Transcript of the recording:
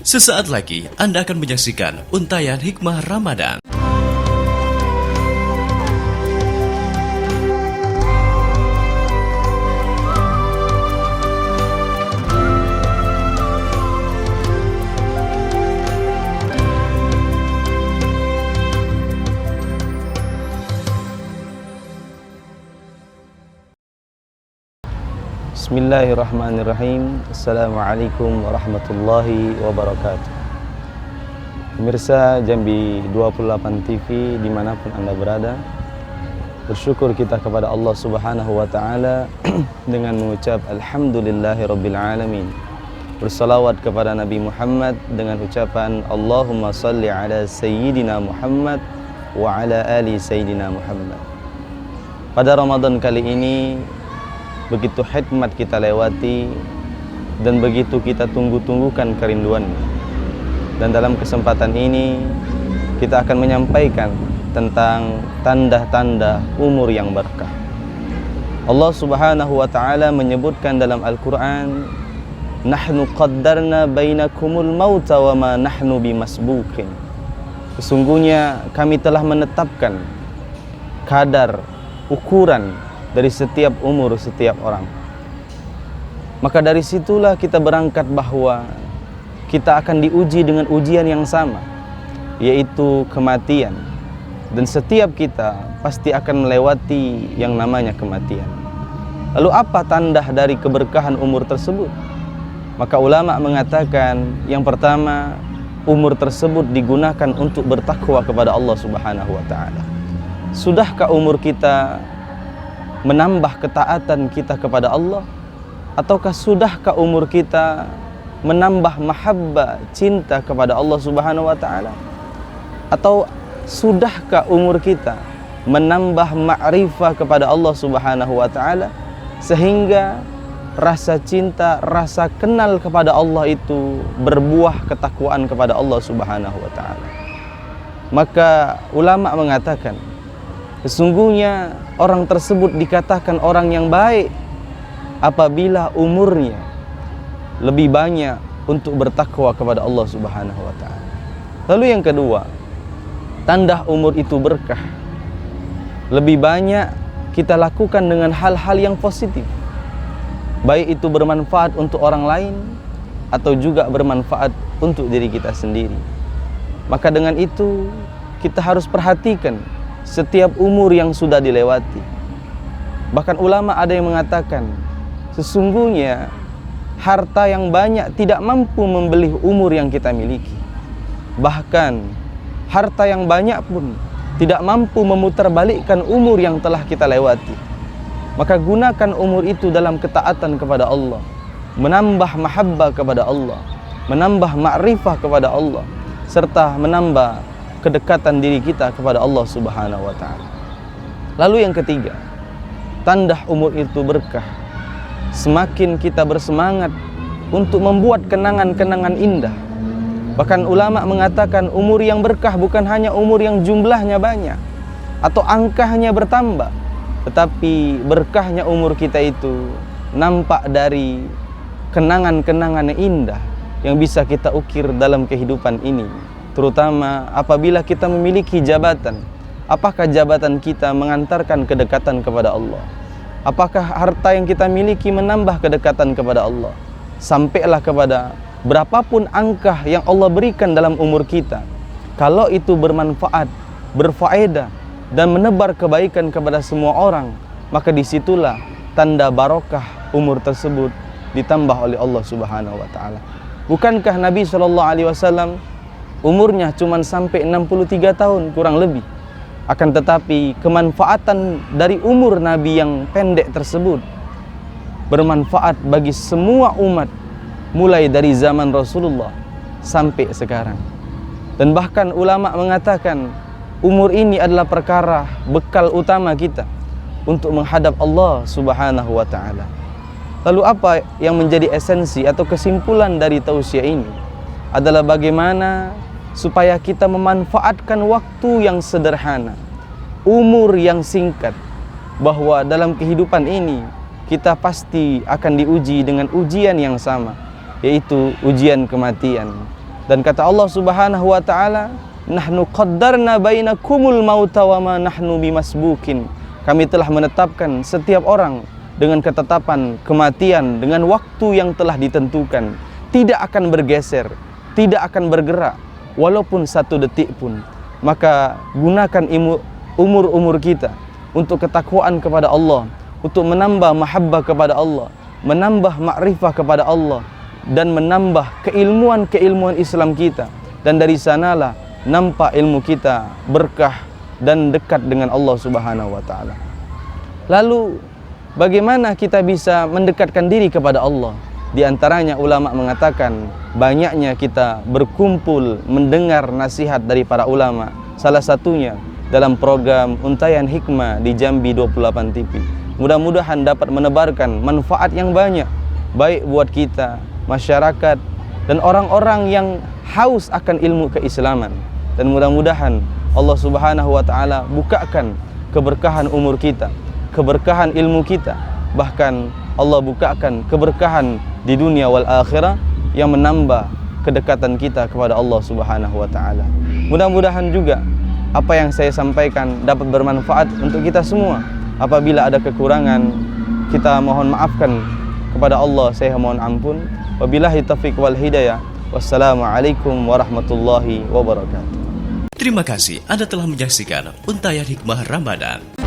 Sesaat lagi Anda akan menyaksikan untayan hikmah Ramadan. Bismillahirrahmanirrahim. Assalamualaikum warahmatullahi wabarakatuh. Pemirsa Jambi 28 TV dimanapun Anda berada, bersyukur kita kepada Allah Subhanahu wa Ta'ala dengan mengucap Alhamdulillahirabbil alamin. Bersalawat kepada Nabi Muhammad dengan ucapan Allahumma salli ala Sayyidina Muhammad wa ala ali Sayyidina Muhammad. Pada Ramadan kali ini begitu hikmat kita lewati dan begitu kita tunggu-tunggukan kerinduannya. Dan dalam kesempatan ini kita akan menyampaikan tentang tanda-tanda umur yang berkah. Allah Subhanahu wa Ta'ala menyebutkan dalam Al-Quran, Nahnu qaddarna bainakumul mauta wa ma nahnu bimasbukin. Sesungguhnya kami telah menetapkan kadar, ukuran dari setiap umur setiap orang. Maka dari situlah kita berangkat bahwa kita akan diuji dengan ujian yang sama, yaitu kematian. Dan setiap kita pasti akan melewati yang namanya kematian. Lalu apa tanda dari keberkahan umur tersebut? Maka ulama mengatakan yang pertama, umur tersebut digunakan untuk bertakwa kepada Allah Subhanahu wa Ta'ala. Sudahkah umur kita menambah ketaatan kita kepada Allah, ataukah sudahkah umur kita menambah mahabbah, cinta kepada Allah Subhanahu wa Ta'ala, atau sudahkah umur kita menambah ma'rifah kepada Allah Subhanahu wa Ta'ala sehingga rasa cinta, rasa kenal kepada Allah itu berbuah ketakwaan kepada Allah Subhanahu wa Ta'ala. Maka ulama mengatakan sesungguhnya orang tersebut dikatakan orang yang baik apabila umurnya lebih banyak untuk bertakwa kepada Allah Subhanahu wa Ta'ala. Lalu yang kedua, tanda umur itu berkah. Lebih banyak kita lakukan dengan hal-hal yang positif, baik itu bermanfaat untuk orang lain atau juga bermanfaat untuk diri kita sendiri. Maka dengan itu kita harus perhatikan setiap umur yang sudah dilewati. Bahkan ulama ada yang mengatakan sesungguhnya harta yang banyak tidak mampu membeli umur yang kita miliki. Bahkan harta yang banyak pun tidak mampu memutarbalikkan umur yang telah kita lewati. Maka gunakan umur itu dalam ketaatan kepada Allah, menambah mahabbah kepada Allah, menambah ma'rifah kepada Allah, serta menambah kedekatan diri kita kepada Allah Subhanahu wa Ta'ala. Lalu yang ketiga, tanda umur itu berkah. Semakin kita bersemangat untuk membuat kenangan-kenangan indah. Bahkan ulama mengatakan umur yang berkah bukan hanya umur yang jumlahnya banyak atau angkanya bertambah, tetapi berkahnya umur kita itu nampak dari kenangan-kenangan indah yang bisa kita ukir dalam kehidupan ini. Terutama apabila kita memiliki jabatan. Apakah jabatan kita mengantarkan kedekatan kepada Allah? Apakah harta yang kita miliki menambah kedekatan kepada Allah? Sampailah kepada berapapun angka yang Allah berikan dalam umur kita, kalau itu bermanfaat, berfaedah, dan menebar kebaikan kepada semua orang, maka disitulah tanda barokah umur tersebut ditambah oleh Allah Subhanahu wa Ta'ala. Bukankah Nabi SAW umurnya cuma sampai 63 tahun kurang lebih? Akan tetapi kemanfaatan dari umur Nabi yang pendek tersebut bermanfaat bagi semua umat, mulai dari zaman Rasulullah sampai sekarang. Dan bahkan ulama mengatakan umur ini adalah perkara bekal utama kita untuk menghadap Allah Subhanahu wa Ta'ala. Lalu apa yang menjadi esensi atau kesimpulan dari tausiah ini adalah bagaimana supaya kita memanfaatkan waktu yang sederhana, umur yang singkat, bahwa dalam kehidupan ini kita pasti akan diuji dengan ujian yang sama, yaitu ujian kematian. Dan kata Allah Subhanahu wa taala, "Nahnu qaddarna bainakumul mauta wa ma nahnu bimasbukin." Kami telah menetapkan setiap orang dengan ketetapan kematian dengan waktu yang telah ditentukan, tidak akan bergeser, tidak akan bergerak walaupun satu detik pun. Maka gunakan umur-umur kita untuk ketakwaan kepada Allah, untuk menambah mahabbah kepada Allah, menambah makrifah kepada Allah, dan menambah keilmuan-keilmuan Islam kita. Dan dari sanalah nampak ilmu kita berkah dan dekat dengan Allah Subhanahu wa taala. Lalu bagaimana kita bisa mendekatkan diri kepada Allah? Di antaranya ulama mengatakan banyaknya kita berkumpul mendengar nasihat dari para ulama. Salah satunya dalam program Untayan Hikmah di Jambi 28 TV. Mudah-mudahan dapat menebarkan manfaat yang banyak, baik buat kita, masyarakat, dan orang-orang yang haus akan ilmu keislaman. Dan mudah-mudahan Allah Subhanahu wa taala bukakan keberkahan umur kita, keberkahan ilmu kita, bahkan Allah bukakan keberkahan di dunia wal akhirah yang menambah kedekatan kita kepada Allah Subhanahu wa taala. Mudah-mudahan juga apa yang saya sampaikan dapat bermanfaat untuk kita semua. Apabila ada kekurangan, kita mohon maafkan kepada Allah, saya mohon ampun. Wabillahi taufiq wal hidayah. Wassalamualaikum warahmatullahi wabarakatuh. Terima kasih Anda telah menyaksikan Untayan Hikmah Ramadan.